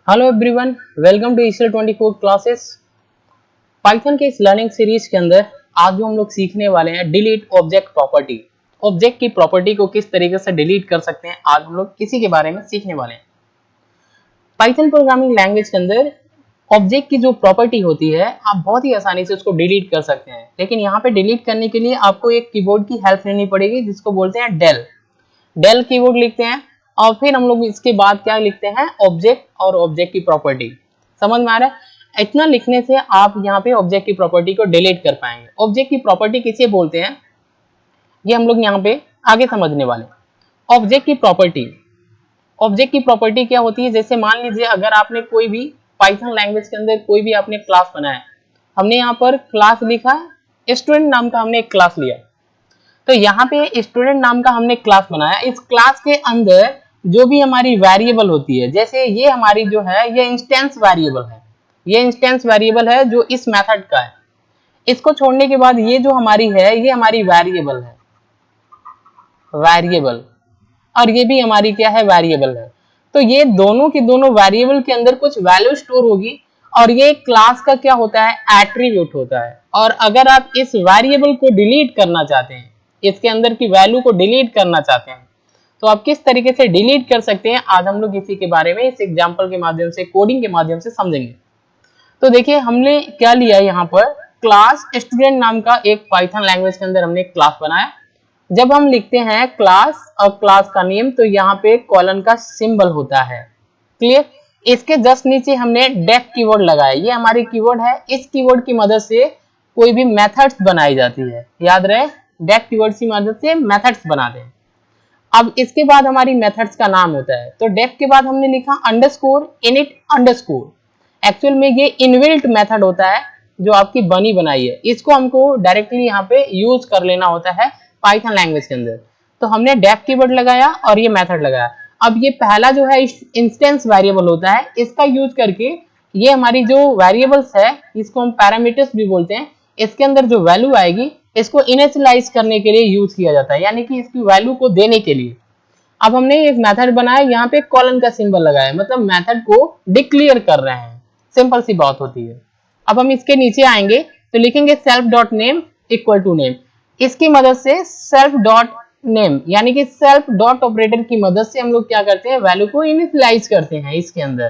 Hello everyone, welcome to ECL 24 classes. Python के इस learning series के अंदर आज जो हम लोग सीखने वाले हैं डिलीट ऑब्जेक्ट प्रॉपर्टी। ऑब्जेक्ट की प्रॉपर्टी को किस तरीके से डिलीट कर सकते हैं, आज हम लोग इसी के बारे में सीखने वाले हैं। पाइथन प्रोग्रामिंग लैंग्वेज के अंदर ऑब्जेक्ट की जो प्रॉपर्टी होती है आप बहुत ही आसानी से उसको डिलीट कर सकते हैं, लेकिन यहाँ पे डिलीट करने के लिए आपको एक कीबोर्ड की हेल्प लेनी पड़ेगी जिसको बोलते हैं डेल। डेल कीवर्ड लिखते हैं और फिर हम लोग इसके बाद क्या लिखते हैं, ऑब्जेक्ट और ऑब्जेक्ट की प्रॉपर्टी। समझ में आ रहा है? इतना लिखने से आप यहाँ पे ऑब्जेक्ट की प्रॉपर्टी को डिलीट कर पाएंगे। ऑब्जेक्ट की प्रॉपर्टी किसे बोलते हैं ये हम लोग यहाँ पे आगे समझने वाले। ऑब्जेक्ट की प्रॉपर्टी, ऑब्जेक्ट की प्रॉपर्टी क्या होती है, जैसे मान लीजिए अगर आपने कोई भी पाइथन लैंग्वेज के अंदर कोई भी आपने क्लास बनाया, हमने यहाँ पर क्लास लिखा, स्टूडेंट नाम का हमने एक क्लास लिया, तो यहाँ पे स्टूडेंट नाम का हमने क्लास बनाया। इस क्लास के अंदर जो भी हमारी वेरिएबल होती है, जैसे ये हमारी जो है ये इंस्टेंस वेरिएबल है, ये इंस्टेंस वेरिएबल है जो इस मेथड का है। इसको छोड़ने के बाद ये जो हमारी है ये हमारी वेरिएबल है, वेरिएबल, और ये भी हमारी क्या है, वेरिएबल है। तो ये दोनों के दोनों वेरिएबल के अंदर कुछ वैल्यू स्टोर होगी और ये क्लास का क्या होता है, एट्रीब्यूट होता है। और अगर आप इस वेरिएबल को डिलीट करना चाहते हैं, इसके अंदर की वैल्यू को डिलीट करना चाहते हैं, तो आप किस तरीके से डिलीट कर सकते हैं, आज हम लोग इसी के बारे में इस एग्जांपल के माध्यम से, कोडिंग के माध्यम से समझेंगे। तो देखिए हमने क्या लिया, यहाँ पर क्लास स्टूडेंट नाम का एक पाइथन लैंग्वेज के अंदर हमने क्लास बनाया। जब हम लिखते हैं क्लास और क्लास का नेम, तो यहाँ पे कॉलन का सिंबल होता है, क्लियर। इसके जस्ट नीचे हमने डेफ कीवर्ड लगाया, ये हमारी कीवर्ड है। इस कीवर्ड की मदद से कोई भी मेथड्स बनाई जाती है, याद रहे, डेफ कीवर्ड की मदद से मेथड्स बनाते हैं। अब इसके बाद हमारी मेथड्स का नाम होता है, तो डेफ के बाद हमने लिखा अंडरस्कोर इनिट अंडरस्कोर। एक्चुअल में ये इनबिल्ट मेथड होता है जो आपकी बनी बनाई है, इसको हमको डायरेक्टली यहाँ पे यूज कर लेना होता है पाइथन लैंग्वेज के अंदर। तो हमने डेफ कीवर्ड लगाया और ये मेथड लगाया। अब ये पहला जो है इंस्टेंस वेरिएबल होता है, इसका यूज करके ये हमारी जो वेरिएबल्स है इसको हम पैरामीटर्स भी बोलते हैं, इसके अंदर जो वैल्यू आएगी इसको इनिशियलाइज करने के लिए यूज किया जाता है, यानी कि इसकी वैल्यू को देने के लिए। अब हमने एक मेथड बनाया, यहाँ पे कॉलन का सिंबल लगाया, मतलब मेथड को डिक्लेयर कर रहे हैं, सिंपल सी बात होती है। अब हम इसके नीचे आएंगे तो लिखेंगे self dot name equal to name. इसकी मदद से सेल्फ डॉट नेम यानी कि सेल्फ डॉट ऑपरेटर की मदद से हम लोग क्या करते हैं, वैल्यू को इनिशियलाइज करते हैं इसके अंदर।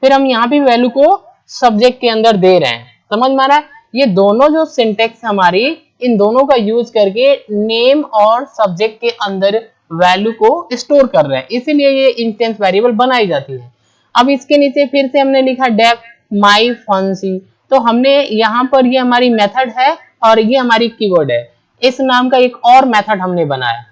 फिर हम यहाँ पे वैल्यू को सब्जेक्ट के अंदर दे रहे हैं, समझ में आ रहा है। ये दोनों जो सिंटेक्स हमारी, इन दोनों का यूज करके नेम और सब्जेक्ट के अंदर वैल्यू को स्टोर कर रहे हैं, इसीलिए ये इंस्टेंस वेरिएबल बनाई जाती है। अब इसके नीचे फिर से हमने लिखा डेफ माई फंसी, तो हमने यहाँ पर ये हमारी मेथड है और ये हमारी कीवर्ड है, इस नाम का एक और मेथड हमने बनाया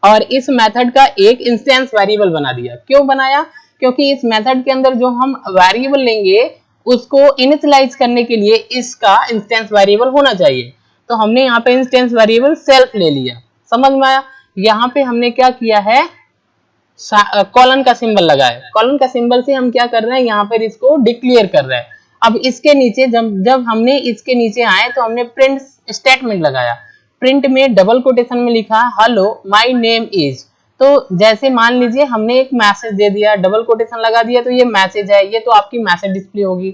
और इस मेथड का एक इंस्टेंस वेरिएबल बना दिया। क्यों बनाया? क्योंकि इस मेथड के अंदर जो हम वेरिएबल लेंगे उसको इनिशियलाइज करने के लिए इसका इंस्टेंस वेरिएबल होना चाहिए। तो हमने यहाँ पे इंस्टेंस वेरिएबल सेल्फ ले लिया, समझ में आया। यहाँ पे हमने क्या किया है, कॉलन का सिंबल लगाया, कॉलन का सिंबल से हम क्या कर रहे हैं, यहाँ पर इसको डिक्लेयर कर रहे हैं। अब इसके नीचे जब हमने इसके नीचे आए तो हमने प्रिंट स्टेटमेंट लगाया। प्रिंट में डबल कोटेशन में लिखा हेलो माय नेम इज, तो जैसे मान लीजिए हमने एक मैसेज दे दिया, डबल कोटेशन लगा दिया, तो ये मैसेज है, ये तो आपकी मैसेज डिस्प्ले होगी।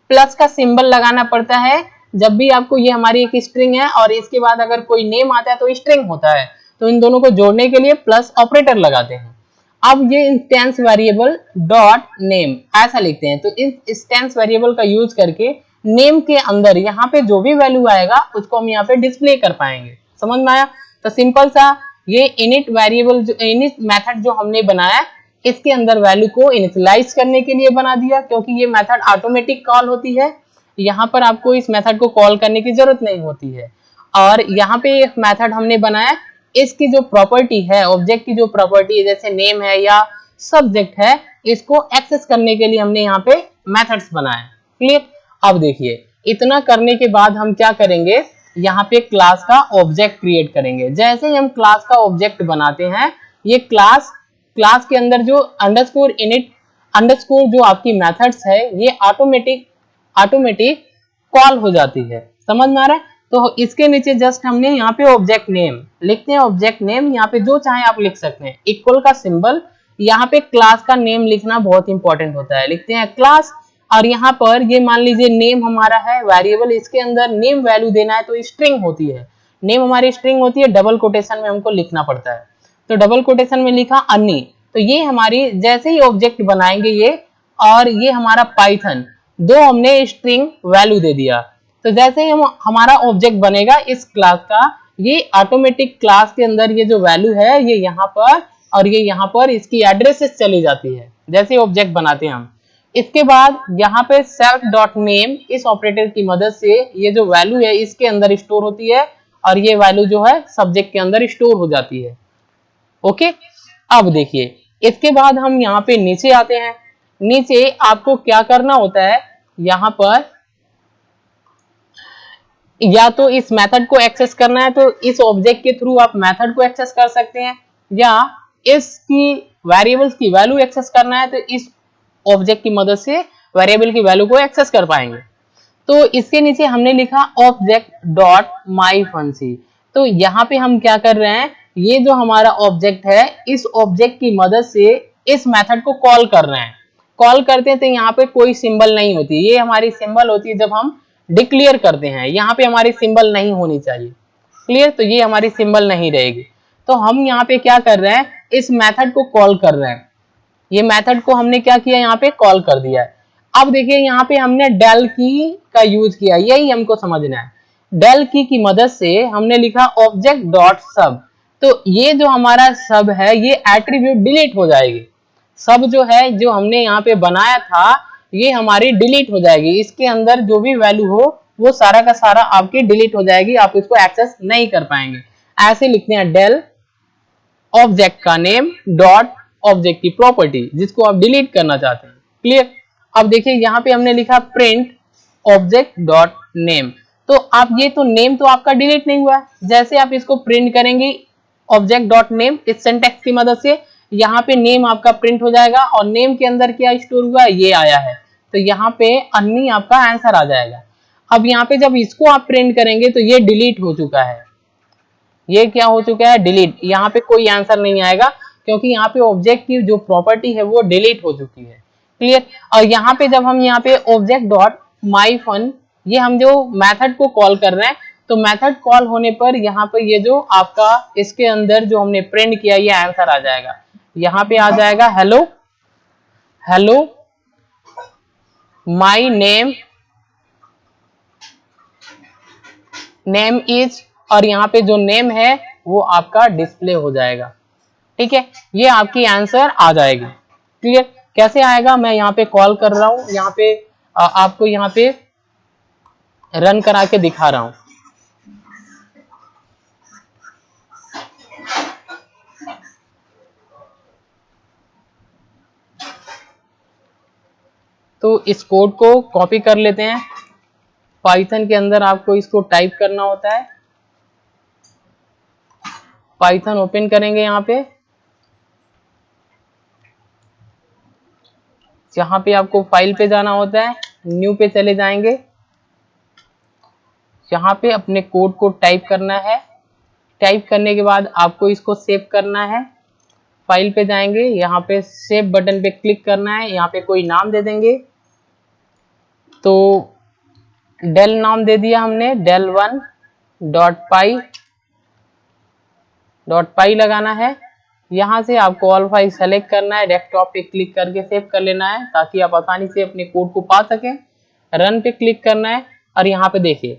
प्लस का सिंबल लगाना पड़ता है जब भी आपको, ये हमारी एक स्ट्रिंग है और इसके बाद अगर कोई नेम आता है तो स्ट्रिंग होता है, तो इन दोनों को जोड़ने के लिए प्लस ऑपरेटर लगाते हैं। अब ये इंस्टेंस वेरिएबल डॉट नेम ऐसा लिखते हैं, तो इस इंस्टेंस वेरिएबल का यूज करके नेम के अंदर यहाँ पे जो भी वैल्यू आएगा उसको हम यहाँ पे डिस्प्ले कर पाएंगे, समझ में आया। तो सिंपल सा ये इनिट वेरिएबल, जो इनिट मेथड जो हमने बनाया, इसके अंदर वैल्यू को इनिशियलाइज करने के लिए बना दिया, क्योंकि ये मेथड ऑटोमेटिक कॉल होती है, यहाँ पर आपको इस मेथड को कॉल करने की जरूरत नहीं होती है। और यहाँ पे एक मेथड हमने बनाया, इसकी जो प्रॉपर्टी है, ऑब्जेक्ट की जो प्रॉपर्टी है, जैसे नेम है या सब्जेक्ट है, इसको एक्सेस करने के लिए हमने यहाँ पे मेथड्स बनाए, क्लियर। अब देखिए इतना करने के बाद हम क्या करेंगे, यहाँ पे क्लास का ऑब्जेक्ट क्रिएट करेंगे। जैसे ही हम क्लास का ऑब्जेक्ट बनाते हैं, ये क्लास के अंदर जो अंडरस्कोर इनिट अंडरस्कोर जो आपकी मेथड्स है, ये ऑटोमेटिक कॉल हो जाती है, समझ में आ रहा है। तो इसके नीचे जस्ट हमने यहाँ पे ऑब्जेक्ट नेम लिखते हैं, ऑब्जेक्ट नेम यहाँ पे जो चाहे आप लिख सकते हैं, इक्वल का सिंबल, यहाँ पे क्लास का नेम लिखना बहुत इंपॉर्टेंट होता है। लिखते हैं क्लास, और यहाँ पर ये मान लीजिए नेम हमारा है वेरिएबल, इसके अंदर नेम वैल्यू देना है तो स्ट्रिंग होती है, नेम हमारी स्ट्रिंग होती है, डबल कोटेशन में हमको लिखना पड़ता है। तो डबल कोटेशन में लिखा अन्नी, तो ये हमारी जैसे ही ऑब्जेक्ट बनाएंगे ये, और ये हमारा पाइथन, दो हमने स्ट्रिंग वैल्यू दे दिया। तो जैसे ही हमारा ऑब्जेक्ट बनेगा इस क्लास का, ये ऑटोमेटिक क्लास के अंदर ये जो वैल्यू है ये यहाँ पर और ये यहाँ पर इसकी एड्रेसेस चली जाती है जैसे ऑब्जेक्ट बनाते हैं हम। इसके बाद यहाँ पे सेल्फ डॉट नेम, इस ऑपरेटर की मदद से ये जो वैल्यू है इसके अंदर स्टोर होती है और ये वैल्यू जो है सब्जेक्ट के अंदर स्टोर हो जाती है। ओके, अब देखिए इसके बाद हम यहाँ पे नीचे आते हैं। नीचे आपको क्या करना होता है, यहाँ पर या तो इस मेथड को एक्सेस करना है तो इस ऑब्जेक्ट के थ्रू आप मेथड को एक्सेस कर सकते हैं, या इसकी वेरिएबल्स की वैल्यू एक्सेस करना है तो इस ऑब्जेक्ट की मदद से वेरिएबल की वैल्यू को एक्सेस कर पाएंगे। तो इसके नीचे हमने लिखा ऑब्जेक्ट डॉट माई फंक्शन। तो यहाँ पे हम क्या कर रहे हैं, ये जो हमारा ऑब्जेक्ट है इस ऑब्जेक्ट की मदद से इस मेथड को कॉल कर रहे हैं। कॉल करते हैं तो यहाँ पे कोई सिंबल नहीं होती, ये हमारी सिंबल होती है जब हम डिक्लेयर करते हैं, यहाँ पे हमारी सिंबल नहीं होनी चाहिए। क्लियर, तो ये हमारी सिंबल नहीं रहेगी। तो हम यहाँ पे क्या कर रहे हैं, इस मेथड को कॉल कर रहे हैं। ये मेथड को हमने क्या किया, यहाँ पे कॉल कर दिया है। अब देखिए यहाँ पे हमने डेल की का यूज किया, यही हमको समझना है। डेल की मदद से हमने लिखा ऑब्जेक्ट डॉट सब, तो ये जो हमारा सब है ये एट्रीब्यूट डिलीट हो जाएगी। सब जो है जो हमने यहाँ पे बनाया था ये हमारी डिलीट हो जाएगी, इसके अंदर जो भी वैल्यू हो वो सारा का सारा आपकी डिलीट हो जाएगी, आप इसको एक्सेस नहीं कर पाएंगे। ऐसे लिखते हैं डेल ऑब्जेक्ट का नेम डॉट ऑब्जेक्ट की प्रॉपर्टी जिसको आप डिलीट करना चाहते हैं। क्लियर, अब देखिए यहाँ पे हमने लिखा प्रिंट ऑब्जेक्ट डॉट नेम, तो आप ये तो नेम तो आपका डिलीट नहीं हुआ, जैसे आप इसको प्रिंट करेंगे ऑब्जेक्ट डॉट नेम इस सिंटैक्स की मदद से, यहाँ पे नेम आपका प्रिंट हो जाएगा और नेम के अंदर क्या स्टोर हुआ ये आया है, तो यहाँ पे अन्नी आपका आंसर आ जाएगा। अब यहाँ पे जब इसको आप प्रिंट करेंगे तो ये डिलीट हो चुका है, ये क्या हो चुका है डिलीट, यहाँ पे कोई आंसर नहीं आएगा क्योंकि यहाँ पे ऑब्जेक्ट की जो प्रॉपर्टी है वो डिलीट हो चुकी है। क्लियर, और यहाँ पे जब हम यहाँ पे ऑब्जेक्ट डॉट माई फन, ये हम जो मेथड को कॉल कर रहे हैं, तो मेथड कॉल होने पर यहाँ पे ये जो आपका इसके अंदर जो हमने प्रिंट किया ये आंसर आ जाएगा। यहाँ पे आ जाएगा hello hello my name is, और यहाँ पे जो नेम है वो आपका डिस्प्ले हो जाएगा। ठीक है, ये आपकी आंसर आ जाएगी। क्लियर, कैसे आएगा, मैं यहाँ पे कॉल कर रहा हूँ, यहाँ पे आपको यहाँ पे रन करा के दिखा रहा हूँ। तो इस कोड को कॉपी कर लेते हैं, पाइथन के अंदर आपको इसको टाइप करना होता है। पाइथन ओपन करेंगे, यहाँ पे जहां पे आपको फाइल पे जाना होता है, न्यू पे चले जाएंगे, यहाँ पे अपने कोड को टाइप करना है। टाइप करने के बाद आपको इसको सेव करना है, फाइल पे जाएंगे, यहाँ पे सेव बटन पे क्लिक करना है, यहाँ पे कोई नाम दे देंगे, तो डेल नाम दे दिया हमने, del 1 डॉट पाई लगाना है। यहाँ से आपको ऑल फाइल सेलेक्ट करना है, डेस्कटॉप पे क्लिक करके सेव कर लेना है ताकि आप आसानी से अपने कोड को पा सकें। रन पे क्लिक करना है और यहाँ पे देखिए,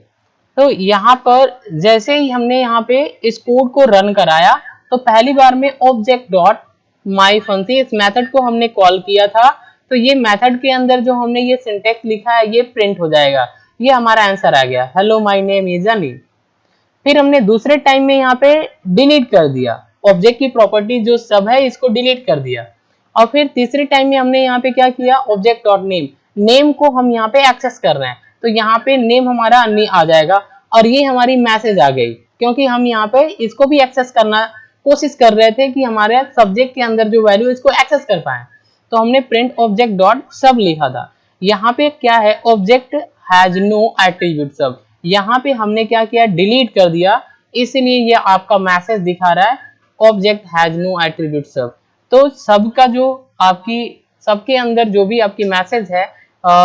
तो यहाँ पर जैसे ही हमने यहाँ पे इस कोड को रन कराया तो पहली बार में ऑब्जेक्ट डॉट माई फंक्शन इस मेथड को हमने कॉल किया था, तो ये मेथड के अंदर जो हमने ये सिंटैक्स लिखा है ये प्रिंट हो जाएगा, ये हमारा आंसर आ गया, हेलो माय नेम इज अनी। फिर हमने दूसरे टाइम में यहाँ पे डिलीट कर दिया, ऑब्जेक्ट की प्रॉपर्टी जो सब है इसको डिलीट कर दिया, और फिर तीसरे टाइम में हमने यहाँ पे क्या किया, ऑब्जेक्ट डॉट नेम, नेम को हम यहाँ पे एक्सेस कर रहे हैं, तो यहाँ पे नेम हमारा अन्नी आ जाएगा और ये हमारी मैसेज आ गई क्योंकि हम यहाँ पे इसको भी एक्सेस करना कोशिश कर रहे थे कि हमारे सब्जेक्ट के अंदर जो वैल्यू इसको एक्सेस कर पाए, तो हमने प्रिंट ऑब्जेक्ट डॉट सब लिखा था। यहाँ पे क्या है, ऑब्जेक्ट हैज नो एट्रीब्यूट सब, यहाँ पे हमने क्या किया, डिलीट कर दिया, इसलिए ये आपका मैसेज दिखा रहा है ऑब्जेक्ट हैज नो एट्रीब्यूट सब। तो सबका जो आपकी सबके अंदर जो भी आपकी मैसेज है,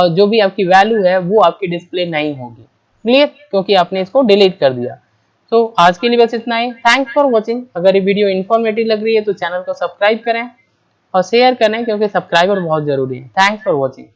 जो भी आपकी वैल्यू है वो आपकी डिस्प्ले नहीं होगी। क्लियर, क्योंकि आपने इसको डिलीट कर दिया। तो आज के लिए बस इतना ही। Thanks for watching. अगर ये वीडियो इन्फॉर्मेटिव लग रही है तो चैनल को सब्सक्राइब करें और शेयर करें, क्योंकि सब्सक्राइबर बहुत जरूरी है। Thanks for watching.